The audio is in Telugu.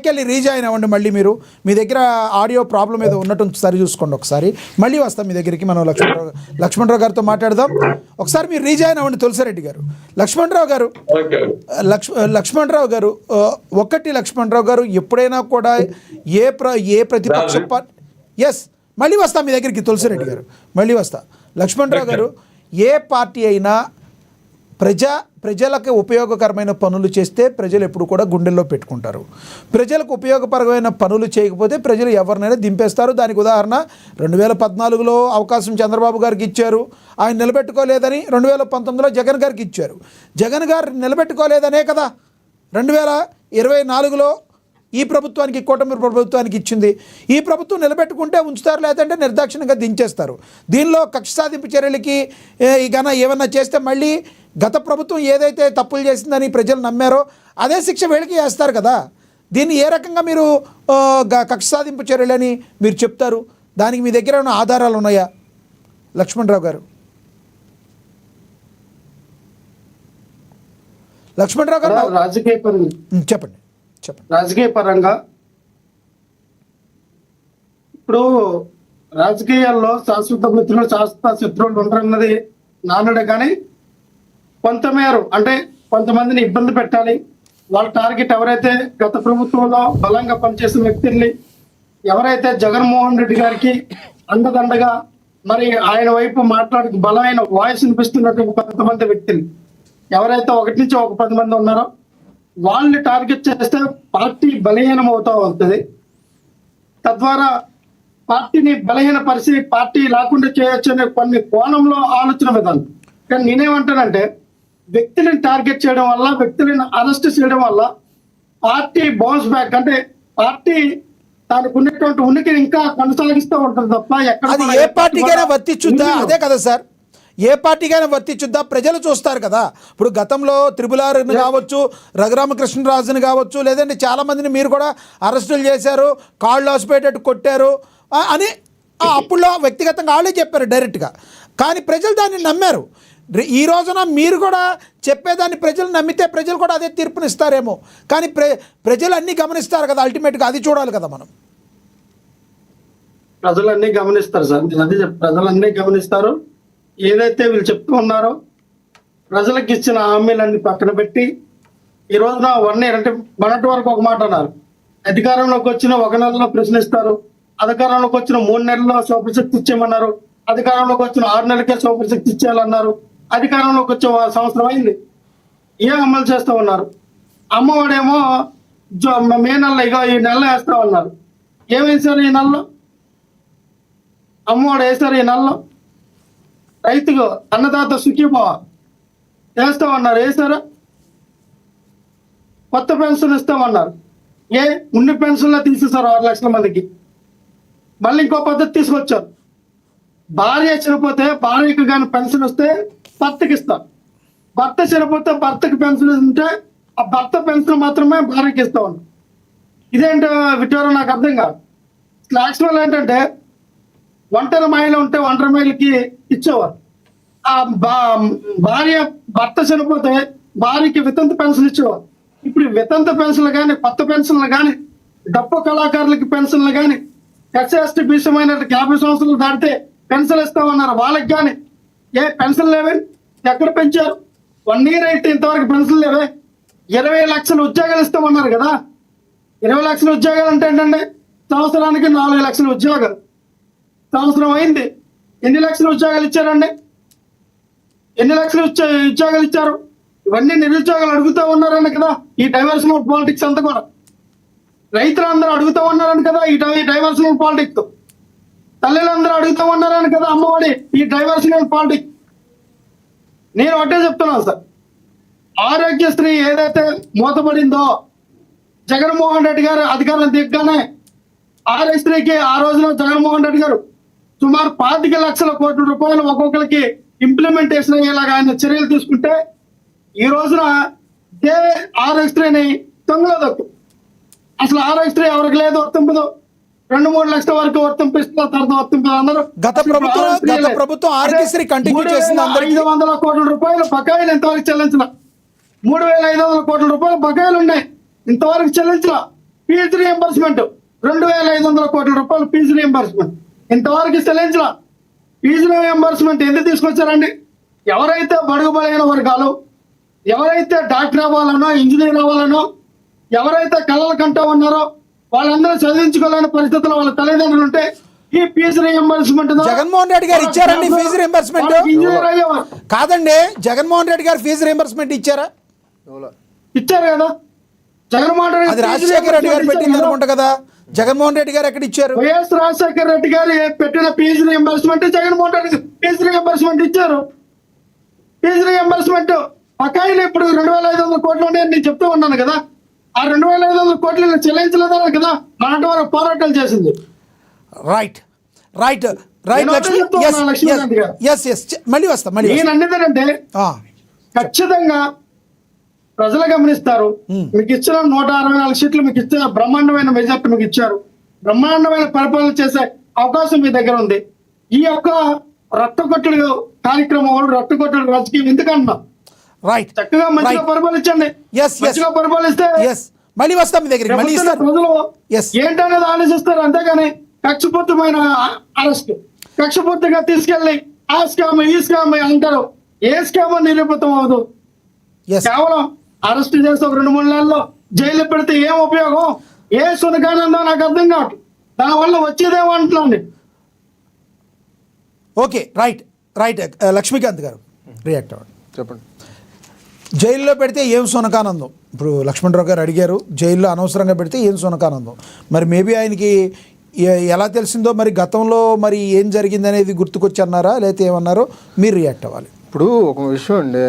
వెళ్ళి రీజాయిన్ అవ్వండి. మళ్ళీ మీరు మీ దగ్గర ఆడియో ప్రాబ్లం ఏదో ఉన్నట్టు సరి చూసుకోండి. ఒకసారి మళ్ళీ వస్తాం మీ దగ్గరికి. మనం లక్ష్మణరావు గారితో మాట్లాడదాం. ఒకసారి మీరు రీజాయిన్ అవ్వండి తులసిరెడ్డి గారు. లక్ష్మణరావు గారు లక్ష్మణరావు గారు ఎప్పుడైనా కూడా ఏ ప్రతిపక్ష ఎస్ మళ్ళీ వస్తా మీ దగ్గరికి తులసిరెడ్డి గారు, మళ్ళీ వస్తా. లక్ష్మణరావు గారు, ఏ పార్టీ అయినా ప్రజలకు ఉపయోగకరమైన పనులు చేస్తే ప్రజలు ఎప్పుడు కూడా గుండెల్లో పెట్టుకుంటారు. ప్రజలకు ఉపయోగపరమైన పనులు చేయకపోతే ప్రజలు ఎవరినైనా దింపేస్తారు. దానికి ఉదాహరణ 2014లో అవకాశం చంద్రబాబు గారికి ఇచ్చారు, ఆయన నిలబెట్టుకోలేదని 2019లో జగన్ గారికి ఇచ్చారు. జగన్ గారు నిలబెట్టుకోలేదనే కదా 2024లో ఈ ప్రభుత్వానికి, కూటమి ప్రభుత్వానికి ఇచ్చింది. ఈ ప్రభుత్వం నిలబెట్టుకుంటే ఉంచుతారు, లేదంటే నిర్దాక్షిణ్యంగా దించేస్తారు. దీనిలో కక్ష సాధింపు చర్యలకి ఏమన్నా చేస్తే మళ్ళీ గత ప్రభుత్వం ఏదైతే తప్పులు చేసిందని ప్రజలు నమ్మారో అదే శిక్ష వీళ్ళకి వేస్తారు కదా. దీన్ని ఏ రకంగా మీరు కక్ష సాధింపు చర్యలని మీరు చెప్తారు? దానికి మీ దగ్గర ఏమైనా ఆధారాలు ఉన్నాయా లక్ష్మణరావు గారు? లక్ష్మణరావు గారు చెప్పండి. రాజకీయ పరంగా ఇప్పుడు రాజకీయాల్లో శాశ్వత మిత్రులు శాశ్వత శత్రువులు ఉంటారన్నది నానుడే. కానీ కొంతమేర అంటే కొంతమందిని ఇబ్బంది పెట్టాలి, వాళ్ళ టార్గెట్ ఎవరైతే గత ప్రభుత్వంలో బలంగా పనిచేసిన వ్యక్తుల్ని, ఎవరైతే జగన్మోహన్ రెడ్డి గారికి అండదండగా మరి ఆయన వైపు మాట్లాడి బలమైన వాయిస్ వినిపిస్తున్నటువంటి కొంతమంది వ్యక్తులు ఎవరైతే 1 నుంచి 10 మంది ఉన్నారో వాళ్ళని టార్గెట్ చేస్తే పార్టీ బలహీనం అవుతా ఉంటుంది. తద్వారా పార్టీని బలహీనపరిచి పార్టీ లేకుండా చేయొచ్చు అనే కొన్ని కోణంలో ఆలోచన విధానం. కానీ నేనేమంటానంటే, వ్యక్తులను టార్గెట్ చేయడం వల్ల, వ్యక్తులను అరెస్ట్ చేయడం వల్ల పార్టీ బౌన్స్ బ్యాక్, అంటే పార్టీ దానికి ఉన్నటువంటి ఉనికిని ఇంకా కొనసాగిస్తూ ఉంటుంది తప్ప ఎక్కడ ఏ పార్టీకైనా వర్తించుద్దా? అదే కదా సార్, ఏ పార్టీకైనా వర్తించుద్దా? ప్రజలు చూస్తారు కదా. ఇప్పుడు గతంలో త్రిపులార్ని కావచ్చు, రఘురామకృష్ణరాజుని కావచ్చు, లేదంటే చాలామందిని మీరు కూడా అరెస్టులు చేశారు, కాళ్ళు ఆసిపోయేటట్టు కొట్టారు అని అప్పుడులో వ్యక్తిగతంగా వాళ్ళే చెప్పారు డైరెక్ట్గా. కానీ ప్రజలు దాన్ని నమ్మారు. ఈ రోజున మీరు కూడా చెప్పేదాన్ని ప్రజలు నమ్మితే ప్రజలు కూడా అదే తీర్పునిస్తారేమో. కానీ ప్రజలు అన్నీ గమనిస్తారు కదా, అల్టిమేట్గా అది చూడాలి కదా మనం. ప్రజలన్నీ గమనిస్తారు సార్, అదే ప్రజలన్నీ గమనిస్తారు. ఏదైతే వీళ్ళు చెప్తూ ఉన్నారో ప్రజలకు ఇచ్చిన హామీలన్నీ పక్కన పెట్టి ఈ రోజున 1 year అంటే మొన్నటి వరకు ఒక మాట అన్నారు, అధికారంలోకి వచ్చిన 1 నెలలో ప్రశ్నిస్తారు, అధికారంలోకి వచ్చిన 3 నెలల్లో సౌరశక్తి ఇచ్చేయమన్నారు, అధికారంలోకి వచ్చిన 6 నెలలకే సౌరశక్తి ఇచ్చేయాలన్నారు, అధికారంలోకి వచ్చే సంవత్సరం అయింది, ఏం అమలు చేస్తూ ఉన్నారు? అమ్మఒడేమో మే నెలలో ఇక ఈ నెలలో వేస్తా ఉన్నారు. ఏమేసారు ఈ నెలలో? అమ్మఒడు వేసారు ఈ నెలలో. రైతుకు అన్నదాత సుఖీభవ వేస్తామన్నారు, వేసారా? కొత్త పెన్షన్ ఇస్తామన్నారు, ఉన్ని పెన్షన్లో తీసేశారు 6 లక్షల మందికి. మళ్ళీ ఇంకో పద్ధతి తీసుకొచ్చారు, భార్య చనిపోతే భార్యకు కానీ పెన్షన్ వస్తే భర్తకి ఇస్తారు, భర్త చనిపోతే భర్తకి పెన్షన్ ఉంటే ఆ భర్త పెన్షన్ మాత్రమే భార్యకి ఇస్తా ఉన్నారు. ఇదేంటో విటోరో నాకు అర్థం కాదు. యాక్చువల్ ఏంటంటే ఒంటరి మహిళ ఉంటే ఒంటరి మహిళకి ఇచ్చేవారు, ఆ భార్య భర్త చనిపోతే భార్యకి వితంతు పెన్షన్ ఇచ్చేవారు. ఇప్పుడు వితంతు పెన్షన్లు కానీ, కొత్త పెన్షన్లు కానీ, డప్పు కళాకారులకి పెన్షన్లు కానీ, ఎస్సీ బీసీ మైనారిటీకి 50 సంవత్సరాలు దాటితే పెన్షన్ ఇస్తామన్నారు, వాళ్ళకి కానీ ఏ పెన్షన్ లేవే? ఎక్కడ పెంచారు? 1 year అయితే ఇంతవరకు పెన్షన్ లేవే. 20 లక్షల ఉద్యోగాలు ఇస్తామన్నారు కదా. 20 లక్షల ఉద్యోగాలు అంటే ఏంటంటే సంవత్సరానికి 4 లక్షల ఉద్యోగాలు. సంవత్సరం అయింది, ఎన్ని లక్షల ఉద్యోగాలు ఇచ్చారండి? ఎన్ని లక్షల ఉద్యోగాలు ఇచ్చారు? ఇవన్నీ నిరుద్యోగాలు అడుగుతూ ఉన్నారని కదా ఈ డైవర్షన్ ఆఫ్ పాలిటిక్స్ అంతా కూడా. రైతులందరూ అడుగుతూ ఉన్నారని కదా ఈ డైవర్షన్ ఆఫ్ పాలిటిక్స్. తల్లిలందరూ అడుగుతూ ఉన్నారని కదా అమ్మఒడి ఈ డైవర్షన్ ఆఫ్ పాలిటిక్స్. నేను ఒకటే చెప్తున్నాను సార్, ఆరోగ్యశ్రీ ఏదైతే మూతపడిందో జగన్మోహన్ రెడ్డి గారు అధికారం దిగ్గానే ఆరోగ్యశ్రీకి ఆ రోజున జగన్మోహన్ రెడ్డి గారు సుమారు 25 లక్షల కోట్ల రూపాయలు ఒక్కొక్కరికి ఇంప్లిమెంటేషన్ అయ్యేలాగా ఆయన చర్యలు తీసుకుంటే ఈ రోజున ఇదే ఆరోగ్యశ్రీని తొంగలో దక్కు. అసలు ఆరోగ్యశ్రీ ఎవరికి లేదు, వర్తింపదు. 2-3 లక్షల వరకు వర్తింపిస్తున్నారు, తర్వాత వర్తింపదు అందరూ. గత ప్రభుత్వం ఆరోగ్యశ్రీ కంటిన్యూ చేసింది. 500 కోట్ల రూపాయలు బకాయిలు ఇంతవరకు చెల్లించిన, 3,500 కోట్ల రూపాయలు బకాయిలు ఉన్నాయి, ఇంతవరకు చెల్లించిన. ఫీజు రియంబర్స్మెంట్ 2,500 కోట్ల రూపాయలు ఫీజు రియంబర్స్మెంట్ ఇంతవరకు చెల్లించలా. ఫీజు రియంబర్స్మెంట్ ఎందుకు తీసుకొచ్చారండి? ఎవరైతే బడుగు బలైన వర్గాలు, ఎవరైతే డాక్టర్ అవ్వాలనో ఇంజనీర్ అవ్వాలనో, ఎవరైతే కళలు కంటూ ఉన్నారో వాళ్ళందరూ చదివించుకోలేని పరిస్థితుల్లో వాళ్ళ తల్లిదండ్రులు ఉంటే ఈ ఫీజు రియంబర్స్మెంట్ జగన్మోహన్ రెడ్డి గారు ఇచ్చారండి ఫీజు రియంబర్స్మెంట్? ఇంజనీర్ అయ్యేవారు కాదండి, జగన్మోహన్ రెడ్డి గారు ఫీజు రియంబర్స్మెంట్ ఇచ్చారా? ఇచ్చారు కదా. జగన్మోహన్ రెడ్డి అది రాజశేఖర రెడ్డి గారు పెట్టింది అనుకుంటా కదా. జగన్మోహన్ రెడ్డి గారు ఎక్కడ ఇచ్చారు? వైఎస్ రాజశేఖర రెడ్డి గారు పెట్టిన fee reimbursement Jaganmohan Reddy fee reimbursement ఇచ్చారు. ఫీజు రియంబర్స్మెంట్ బకాయిలు ఇప్పుడు 2,500 కోట్లు ఉన్నాయని నేను చెప్తూ ఉన్నాను కదా. ఆ 2,500 కోట్లు చెల్లించలేదన్నారు కదా, అలాంటి వారు పోరాటాలు చేసింది. రైట్ రైట్ రైట్ నేను లక్ష్మి, చెప్తా yes, ఉన్నాను, లక్ష్మీకాంత్ గారు. yes, yes. మళ్ళీ వస్తా మళ్ళీ నేను అన్నదేనంటే ఖచ్చితంగా ప్రజలు గమనిస్తారు. మీకు ఇచ్చిన 164 సీట్లు మీకు ఇచ్చిన బ్రహ్మాండమైన మెజార్టీ మీకు ఇచ్చారు. బ్రహ్మాండమైన పరిపాలన చేసే అవకాశం మీ దగ్గర ఉంది. ఈ యొక్క రక్తకొట్టుడు కార్యక్రమం, రక్తకొట్టుడు రాజకీయం ఎందుకన్నా రైట్ చక్కగా మంచిగా పరిపాలించండి. Yes, yes. మంచిగా పరిపాలిస్తే ఎస్ మళ్ళీ వస్తాం మీ దగ్గరికి మళ్ళీ ప్రభుత్వం ఇస్తాను. ప్రజలు Yes. ఏంటనేది ఆలోచిస్తారు. అంతేగాని కక్షపూర్తమైన అరెస్ట్, కక్షపూర్తిగా తీసుకెళ్లి ఆ స్కామ్ ఈ స్కామ్ అంటారు. ఏ స్కామ్ నిరూపితం అవ్వదు. ఎస్ కేవలం అరెస్ట్ చేస్తే ఒక 2-3 నెలల్లో జైలు పెడితే ఏం ఉపయోగం? ఏ సునకానందో నాకు అర్థం కాదు. దానివల్ల వచ్చేదేమో అంటున్నాండి. ఓకే రైట్ రైట్ లక్ష్మీకాంత్ గారు రియాక్ట్ అవ్వండి. చెప్పండి. జైల్లో పెడితే ఏం సునకానందం? ఇప్పుడు లక్ష్మణరావు గారు అడిగారు, జైల్లో అనవసరంగా పెడితే ఏం సునకానందం. మరి మేబీ ఆయనకి ఎలా తెలిసిందో, మరి గతంలో మరి ఏం జరిగింది అనేది గుర్తుకొచ్చి అన్నారా లేకపోతే ఏమన్నారో మీరు రియాక్ట్ అవ్వాలి. ఇప్పుడు ఒక విషయం అండి,